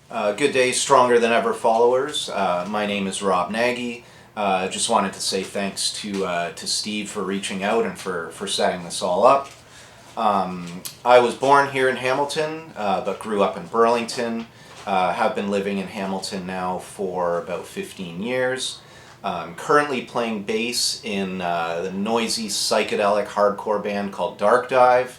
Good day, stronger than ever followers. My name is Rob Nagy. Just wanted to say thanks to Steve for reaching out and for setting this all up. I was born here in Hamilton, but grew up in Burlington. Have been living in Hamilton now for about 15 years. I'm currently playing bass in the noisy psychedelic hardcore band called Darkdive,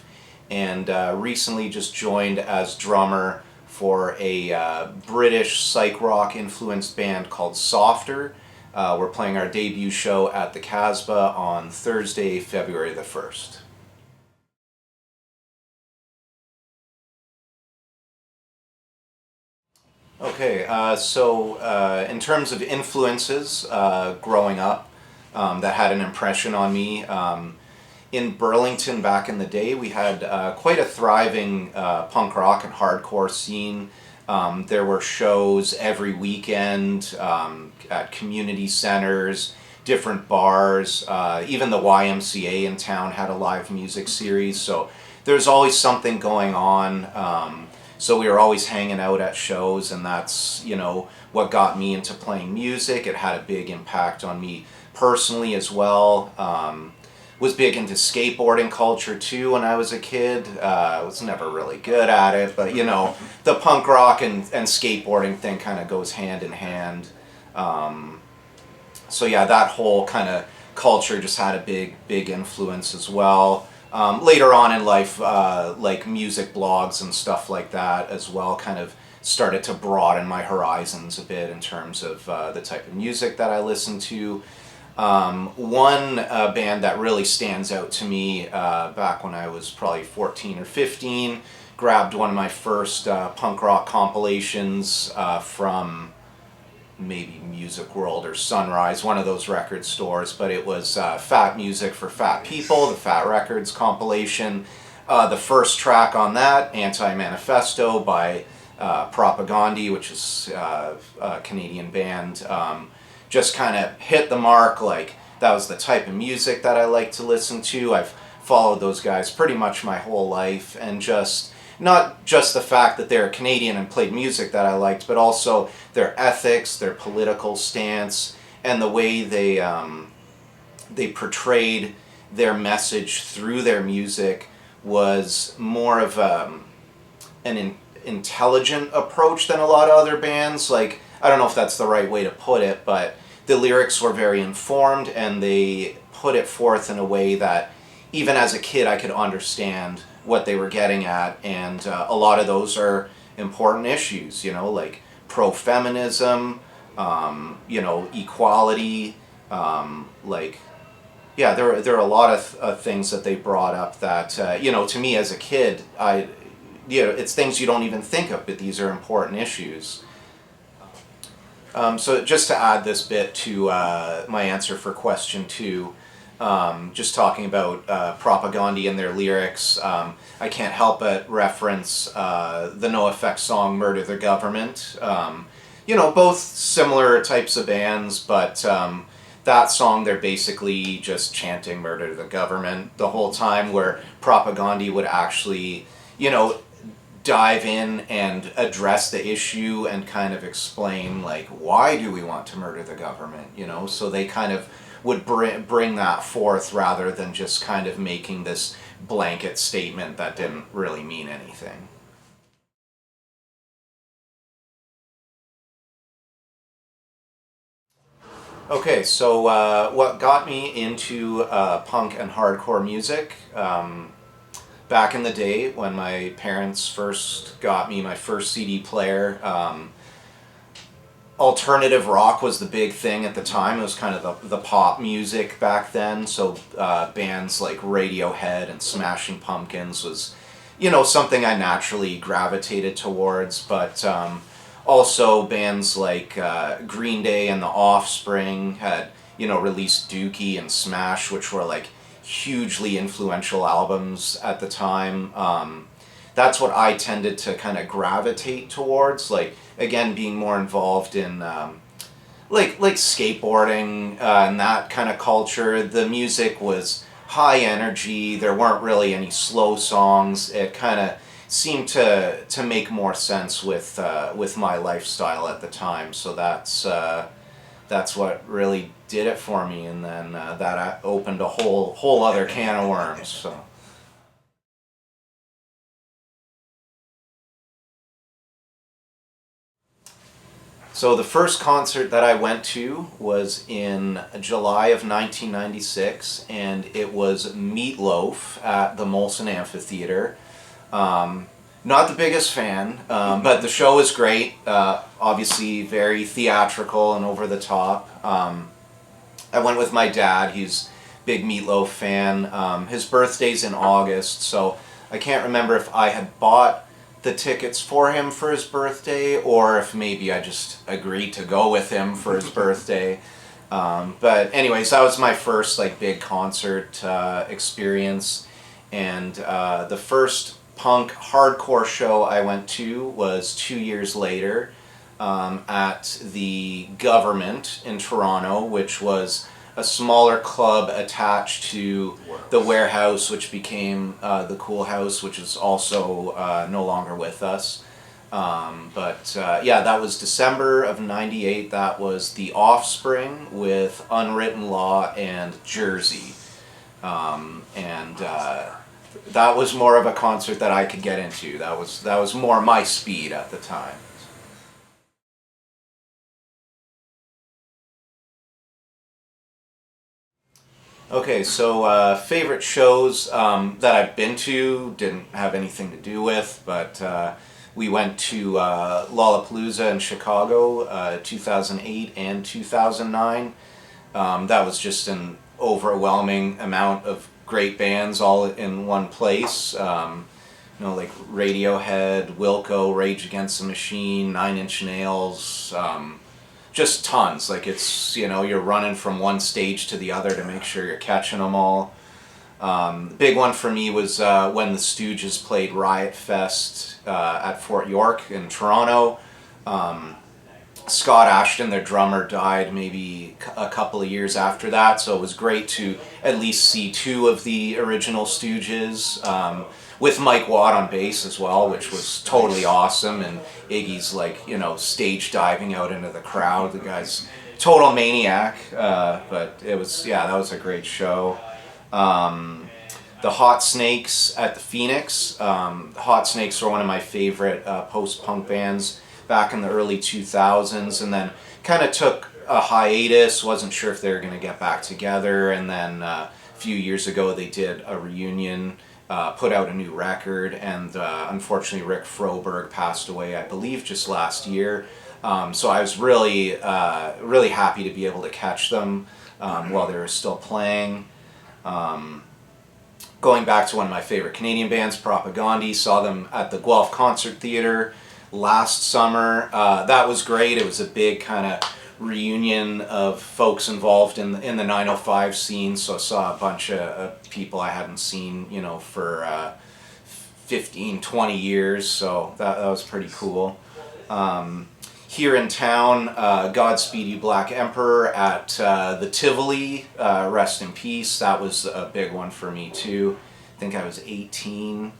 and recently just joined as drummer for a British psych rock influenced band called Softer. We're playing our debut show at the Casbah on Thursday, February the 1st. Okay, in terms of influences growing up that had an impression on me, in Burlington back in the day, we had quite a thriving punk rock and hardcore scene. There were shows every weekend at community centers, different bars. Even the YMCA in town had a live music series, so there's always something going on. So we were always hanging out at shows, and that's, what got me into playing music. It had a big impact on me personally as well. Was big into skateboarding culture too when I was a kid. I was never really good at it, but the punk rock and skateboarding thing kind of goes hand in hand. So yeah, that whole kind of culture just had a big influence as well. Later on in life, like music blogs and stuff like that as well kind of started to broaden my horizons a bit in terms of the type of music that I listen to. One band that really stands out to me back when I was probably 14 or 15, grabbed one of my first punk rock compilations from maybe Music World or Sunrise, one of those record stores, but it was Fat Music for Fat People, the Fat Records compilation. The first track on that, Anti-Manifesto by Propagandhi, which is a Canadian band, just kind of hit the mark. Like, that was the type of music that I like to listen to. I've followed those guys pretty much my whole life, and just not just the fact that they're Canadian and played music that I liked, but also their ethics, their political stance, and the way they portrayed their message through their music was more of an intelligent approach than a lot of other bands. Like, I don't know if that's the right way to put it, but the lyrics were very informed, and they put it forth in a way that even as a kid I could understand what they were getting at. And a lot of those are important issues, like pro-feminism, equality, there are a lot of things that they brought up that, to me as a kid, it's things you don't even think of, but these are important issues. So just to add this bit to my answer for question 2, just talking about Propagandhi and their lyrics, I can't help but reference the NoFX song Murder the Government. Both similar types of bands, but that song, they're basically just chanting murder the government the whole time, where Propagandhi would actually, dive in and address the issue and kind of explain, like, why do we want to murder the government, so they kind of would bring that forth rather than just kind of making this blanket statement that didn't really mean anything. Okay, so what got me into punk and hardcore music? Back in the day when my parents first got me my first CD player, alternative rock was the big thing at the time. It was kind of the pop music back then, so bands like Radiohead and Smashing Pumpkins was, something I naturally gravitated towards, but also bands like Green Day and The Offspring had, released Dookie and Smash, which were like hugely influential albums at the time. That's what I tended to kind of gravitate towards, like, again, being more involved in like skateboarding and that kind of culture. The music was high energy. There weren't really any slow songs. It kind of seemed to make more sense with my lifestyle at the time. So that's what really did it for me, and then that opened a whole other can of worms. So. So the first concert that I went to was in July of 1996, and it was Meatloaf at the Molson Amphitheater. Not the biggest fan, but the show was great. Obviously very theatrical and over the top. I went with my dad. He's a big Meatloaf fan. His birthday's in August, so I can't remember if I had bought the tickets for him for his birthday, or if maybe I just agreed to go with him for his birthday. But anyways, that was my first like big concert experience, and the first punk hardcore show I went to was 2 years later at the Government in Toronto, which was a smaller club attached to the Warehouse, which became the Cool House, which is also no longer with us. But yeah, that was December of '98. That was The Offspring with Unwritten Law and Jersey. And that was more of a concert that I could get into. That was more my speed at the time. Okay, so favorite shows that I've been to didn't have anything to do with, but we went to Lollapalooza in Chicago 2008 and 2009. That was just an overwhelming amount of great bands all in one place. Like Radiohead, Wilco, Rage Against the Machine, Nine Inch Nails, just tons. Like it's, you're running from one stage to the other to make sure you're catching them all. The big one for me was when the Stooges played Riot Fest at Fort York in Toronto. Scott Ashton, their drummer, died maybe a couple of years after that, so it was great to at least see two of the original Stooges, with Mike Watt on bass as well, which was totally awesome, and Iggy's stage diving out into the crowd. The guy's total maniac, but it was, that was a great show. The Hot Snakes at the Phoenix. Hot Snakes were one of my favorite post-punk bands back in the early 2000s, and then kind of took a hiatus, wasn't sure if they were going to get back together, and then a few years ago they did a reunion, put out a new record, and unfortunately Rick Froberg passed away, I believe, just last year. So I was really happy to be able to catch them while they were still playing. Going back to one of my favorite Canadian bands, Propagandhi, saw them at the Guelph Concert Theatre last summer. That was great. It was a big kind of reunion of folks involved in the 905 scene, so I saw a bunch of people I hadn't seen, for 15, 20 years, so that was pretty cool. Here in town, Godspeed You Black Emperor at the Tivoli, rest in peace. That was a big one for me too. I think I was 18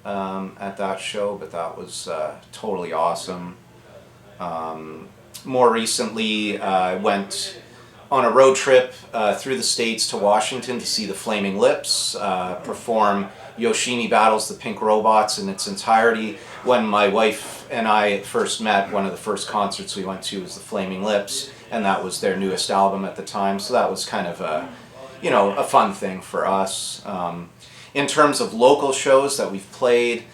at that show, but that was totally awesome. More recently, I went on a road trip through the States to Washington to see the Flaming Lips perform Yoshimi Battles the Pink Robots in its entirety. When my wife and I first met, one of the first concerts we went to was the Flaming Lips, and that was their newest album at the time, so that was kind of a fun thing for us. In terms of local shows that we've played,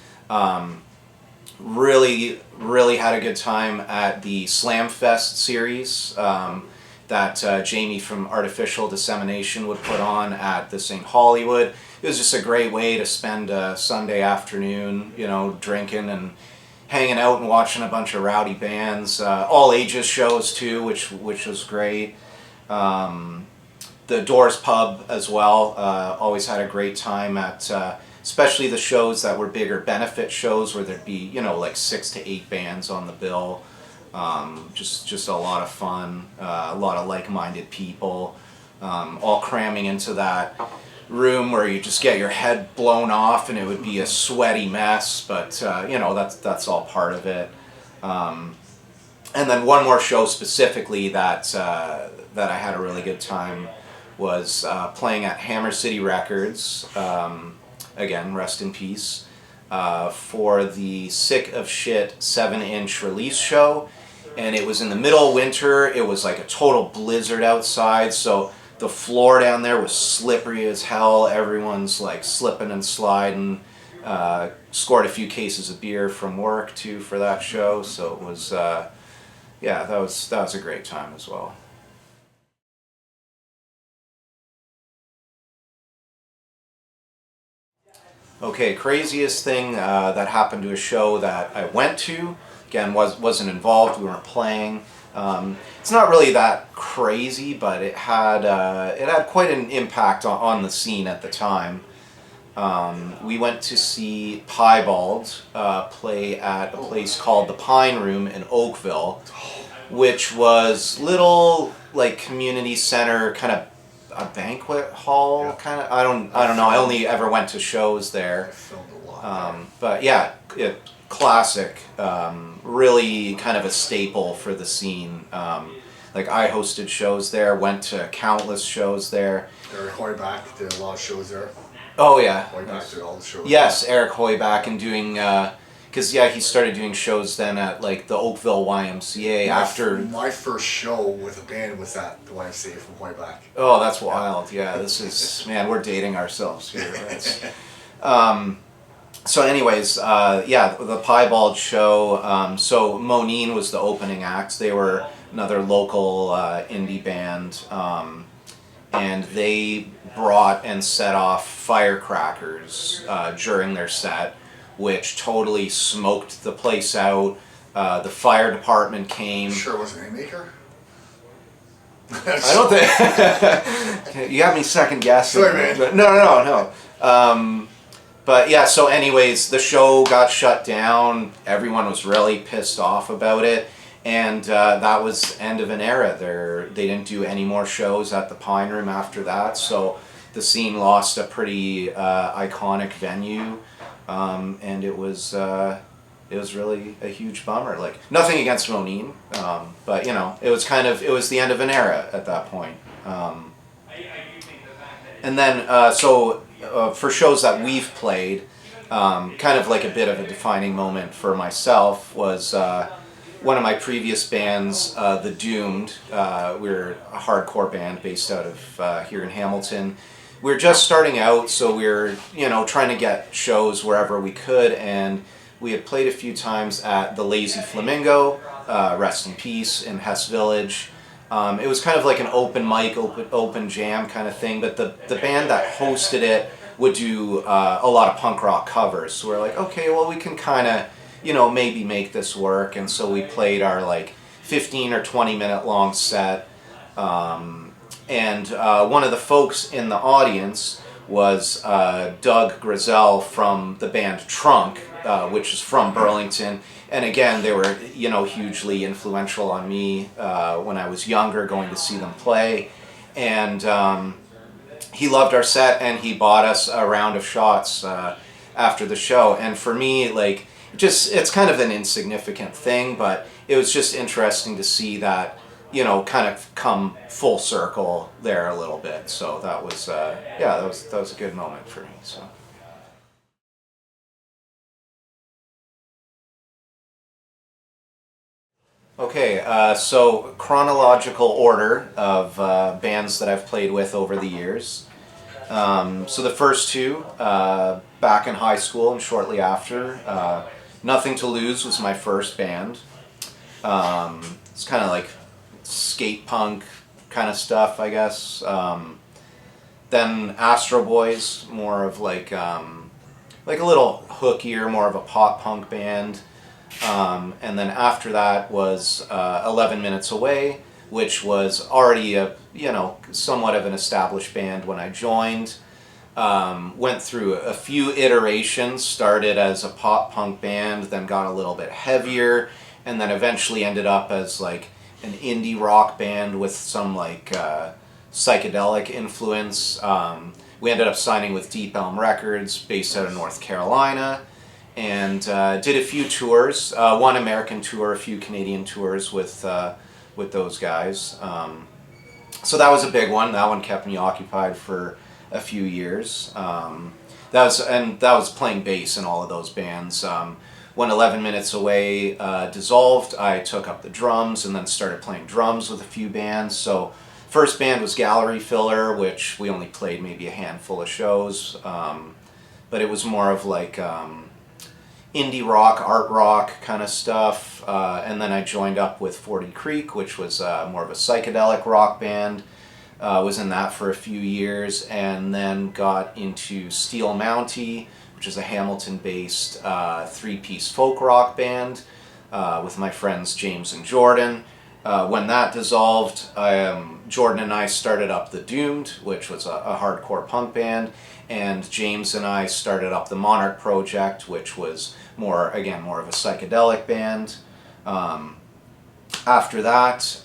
really had a good time at the Slam Fest series that Jamie from Artificial Dissemination would put on at the St. Hollywood. It was just a great way to spend a Sunday afternoon, drinking and hanging out and watching a bunch of rowdy bands. All ages shows too, which was great. The Doors Pub as well. Always had a great time at especially the shows that were bigger benefit shows where there'd be, like 6 to 8 bands on the bill. Just a lot of fun, a lot of like-minded people, all cramming into that room where you just get your head blown off and it would be a sweaty mess, but you know, that's all part of it. And then one more show specifically that I had a really good time was playing at Hammer City Records, again, rest in peace, for the Sick of Shit 7-inch release show. And it was in the middle of winter. It was like a total blizzard outside, so the floor down there was slippery as hell. Everyone's like slipping and sliding. Scored a few cases of beer from work too for that show, so it was yeah, that was a great time as well. Okay, craziest thing that happened to a show that I went to. Again, wasn't involved. We weren't playing. It's not really that crazy, but it had quite an impact on the scene at the time. We went to see Piebald play at a place called the Pine Room in Oakville, which was little like community center, kind of a banquet hall, kind of. I don't know. I only ever went to shows there. But yeah, classic. Really kind of a staple for the scene. Like I hosted shows there, went to countless shows there. Eric Hoyback did a lot of shows there. Oh yeah. Hoyback did all the shows. Yes, Eric Hoyback, and doing because yeah, he started doing shows then at like the Oakville YMCA after. My first show with a band was at the YMCA from Hoyback. Oh, that's wild. Yeah, this is man, we're dating ourselves here. Right? So anyways, yeah, the Piebald show, so Monine was the opening act. They were another local indie band, and they brought and set off firecrackers during their set, which totally smoked the place out. The fire department came. Sure wasn't Haymaker? I don't think... You got me second guessing. Sorry, man. No. But yeah, so anyways, the show got shut down. Everyone was really pissed off about it. And that was end of an era. They didn't do any more shows at the Pine Room after that. So the scene lost a pretty iconic venue. And it was really a huge bummer. Like, nothing against Monine. But, you know, it was the end of an era at that point. And then, so... for shows that we've played, kind of like a bit of a defining moment for myself was one of my previous bands, The Doomed. We're a hardcore band based out of here in Hamilton. We were just starting out, so we were, trying to get shows wherever we could, and we had played a few times at the Lazy Flamingo, rest in peace, in Hess Village. It was kind of like an open mic, open jam kind of thing, but the band that hosted it would do a lot of punk rock covers. So we're like, okay, well, we can kind of, maybe make this work. And so we played our like 15 or 20 minute long set. And one of the folks in the audience was Doug Grizzell from the band Trunk, which is from Burlington. And again, they were, hugely influential on me when I was younger, going to see them play. And he loved our set, and he bought us a round of shots after the show. And for me, like, it's kind of an insignificant thing, but it was just interesting to see that, kind of come full circle there a little bit. So that was, that was a good moment for me. So. Okay, so chronological order of bands that I've played with over the years. So the first two, back in high school and shortly after, Nothing to Lose was my first band. It's kind of like skate punk kind of stuff, I guess. Then Astro Boys, more of like a little hookier, more of a pop punk band. And then after that was 11 Minutes Away, which was already a, somewhat of an established band when I joined. Went through a few iterations, started as a pop punk band, then got a little bit heavier, and then eventually ended up as like an indie rock band with some like psychedelic influence. we ended up signing with Deep Elm Records, based out of North Carolina, and did a few tours, one American tour, a few Canadian tours with those guys. So that was a big one. That one kept me occupied for a few years. That was playing bass in all of those bands. When 11 Minutes Away dissolved, I took up the drums and then started playing drums with a few bands. So first band was Gallery Filler, which we only played maybe a handful of shows, but it was more of like indie rock, art rock kind of stuff. And then I joined up with 40 Creek, which was more of a psychedelic rock band. Was in that for a few years, and then got into Steel Mountie, which is a Hamilton-based three-piece folk rock band with my friends James and Jordan. When that dissolved, Jordan and I started up The Doomed, which was a hardcore punk band, and James and I started up the Monarch Project, which was more of a psychedelic band. After that,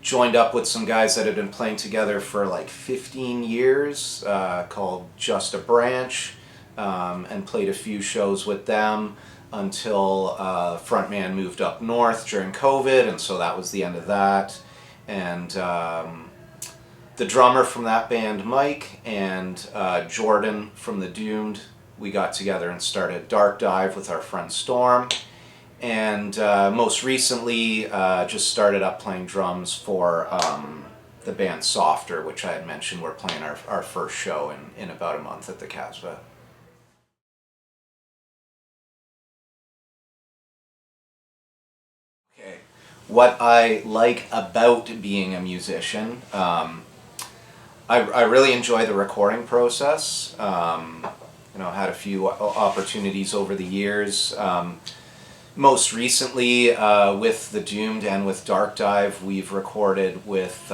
joined up with some guys that had been playing together for like 15 years, called Just a Branch, and played a few shows with them until frontman moved up north during COVID, and so that was the end of that. And the drummer from that band, Mike, and Jordan from The Doomed, we got together and started Darkdive with our friend Storm. And most recently, just started up playing drums for the band Softer, which I had mentioned we're playing our first show in about a month at the Casbah. Okay, what I like about being a musician, I really enjoy the recording process. Had a few opportunities over the years. Most recently, with The Doomed and with Darkdive, we've recorded with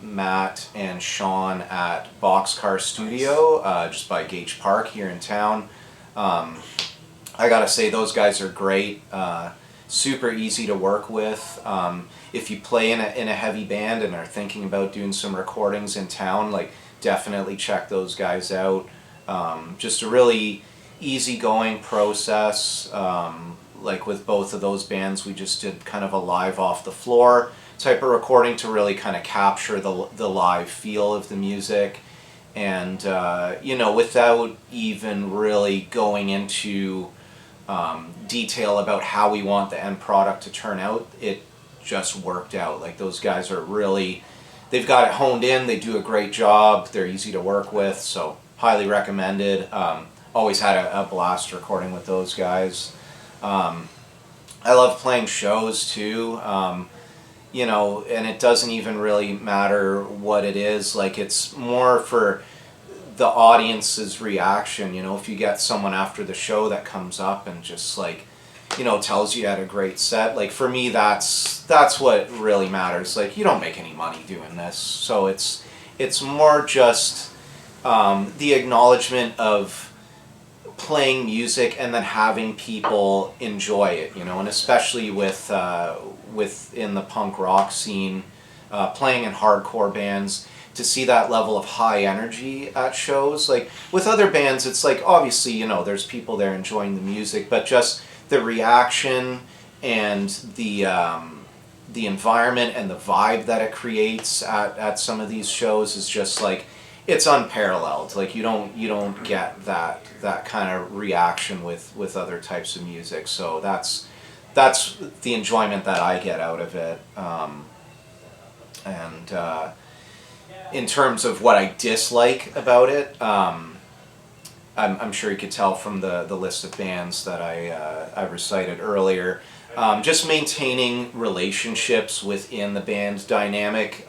Matt and Sean at Boxcar Studio, just by Gage Park here in town. I gotta say, those guys are great, super easy to work with. If you play in a heavy band and are thinking about doing some recordings in town, like, definitely check those guys out. Just a really easygoing process. Like with both of those bands, we just did kind of a live off the floor type of recording to really kind of capture the live feel of the music, and without even really going into detail about how we want the end product to turn out, it just worked out. Like, those guys are really, they've got it honed in, they do a great job, they're easy to work with, so highly recommended. Always had a blast recording with those guys. I love playing shows too, and it doesn't even really matter what it is. Like, it's more for the audience's reaction. If you get someone after the show that comes up and just like, tells you had a great set, like, for me, that's what really matters. Like, you don't make any money doing this, so it's more just the acknowledgement of playing music and then having people enjoy it, and especially within the punk rock scene, playing in hardcore bands, to see that level of high energy at shows. Like, with other bands, it's like, obviously, there's people there enjoying the music, but just the reaction and the environment and the vibe that it creates at some of these shows is just like, it's unparalleled. Like, you don't get that kind of reaction with other types of music. So that's the enjoyment that I get out of it. And in terms of what I dislike about it, I'm sure you could tell from the list of bands that I recited earlier. Just maintaining relationships within the band dynamic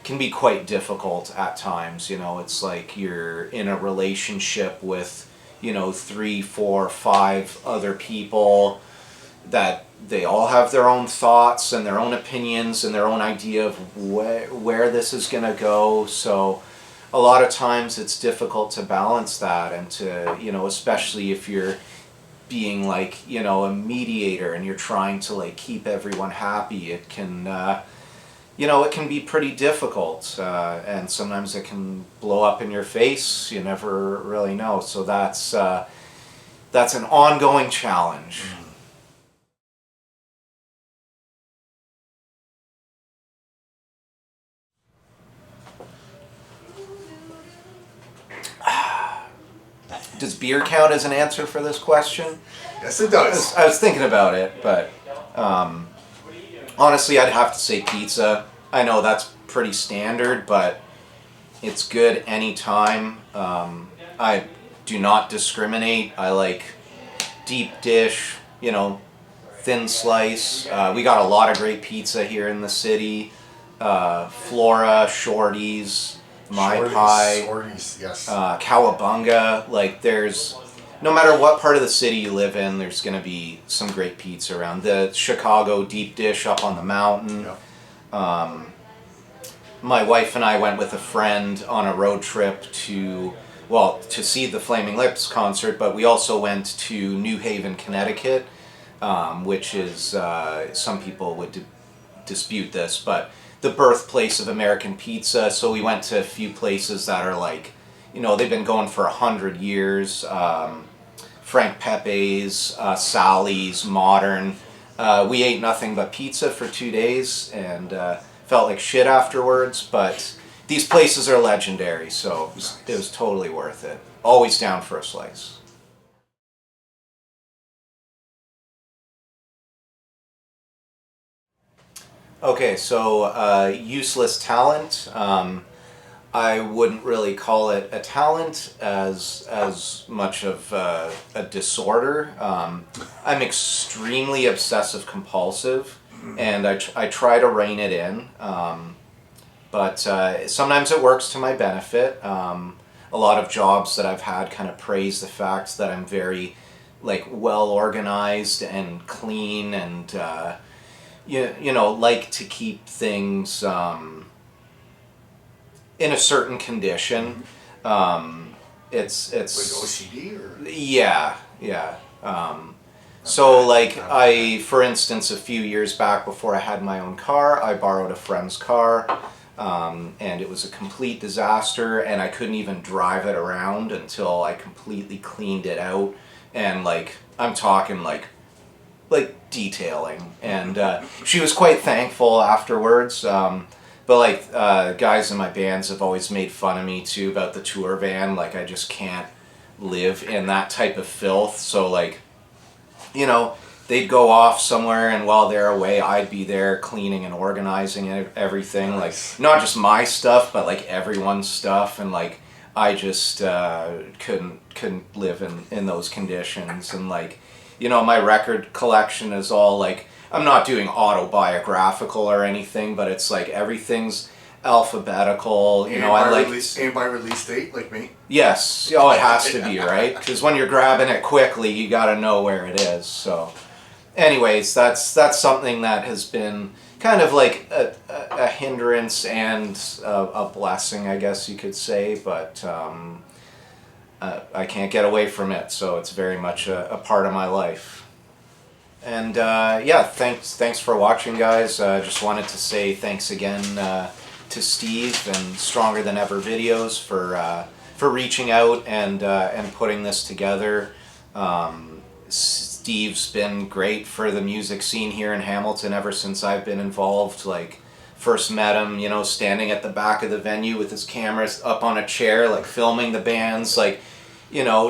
can be quite difficult at times. It's like you're in a relationship with 3, 4, 5 other people that they all have their own thoughts and their own opinions and their own idea of where this is going to go. So a lot of times it's difficult to balance that, and to, especially if you're being like, a mediator and you're trying to like keep everyone happy, it can it can be pretty difficult, and sometimes it can blow up in your face. You never really know. So that's an ongoing challenge. Does beer count as an answer for this question? Yes, it does. I was thinking about it, but honestly, I'd have to say pizza. I know that's pretty standard, but it's good anytime. I do not discriminate. I like deep dish, thin slice. We got a lot of great pizza here in the city. Flora, Shorty's, My Pie, Yes. Cowabunga. Like, no matter what part of the city you live in, there's going to be some great pizza around. The Chicago deep dish up on the mountain. Yep. My wife and I went with a friend on a road trip to see the Flaming Lips concert, but we also went to New Haven, Connecticut, which is, some people would dispute this, but the birthplace of American pizza. So we went to a few places that are like, they've been going for 100 years. Frank Pepe's, Sally's, Modern. We ate nothing but pizza for 2 days and felt like shit afterwards, but these places are legendary, so it was totally worth it. Always down for a slice. Okay, so useless talent. I wouldn't really call it a talent as much of a disorder. I'm extremely obsessive compulsive, and I try to rein it in. But sometimes it works to my benefit. A lot of jobs that I've had kind of praise the fact that I'm very well organized and clean, and like to keep things in a certain condition. It's Like OCD or? Yeah. So for instance, a few years back before I had my own car, I borrowed a friend's car, and it was a complete disaster, and I couldn't even drive it around until I completely cleaned it out, and I'm talking detailing, and she was quite thankful afterwards. But guys in my bands have always made fun of me too about the tour van. I just can't live in that type of filth. So they'd go off somewhere, and while they're away, I'd be there cleaning and organizing everything. Nice. Not just my stuff, but everyone's stuff, and I just couldn't live in those conditions. And my record collection is all I'm not doing autobiographical or anything, but it's everything's alphabetical. And by release date, like me. Yes. Oh, it has to be, right? Because when you're grabbing it quickly, you got to know where it is. So, anyways, that's something that has been kind of a hindrance and a blessing, I guess you could say. But I can't get away from it, so it's very much a part of my life. And thanks for watching, guys. Just wanted to say thanks again to Steve and Stronger Than Ever Videos for reaching out and putting this together. Steve's been great for the music scene here in Hamilton ever since I've been involved. First met him, standing at the back of the venue with his cameras up on a chair, filming the bands,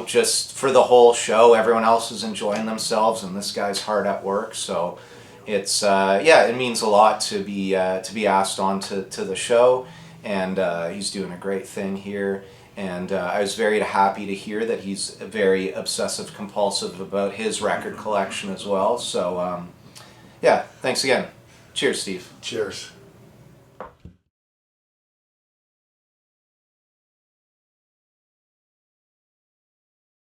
just for the whole show. Everyone else is enjoying themselves, and this guy's hard at work. So it's it means a lot to be asked on to the show, and he's doing a great thing here. And I was very happy to hear that he's very obsessive compulsive about his record collection as well. So thanks again. Cheers, Steve. Cheers.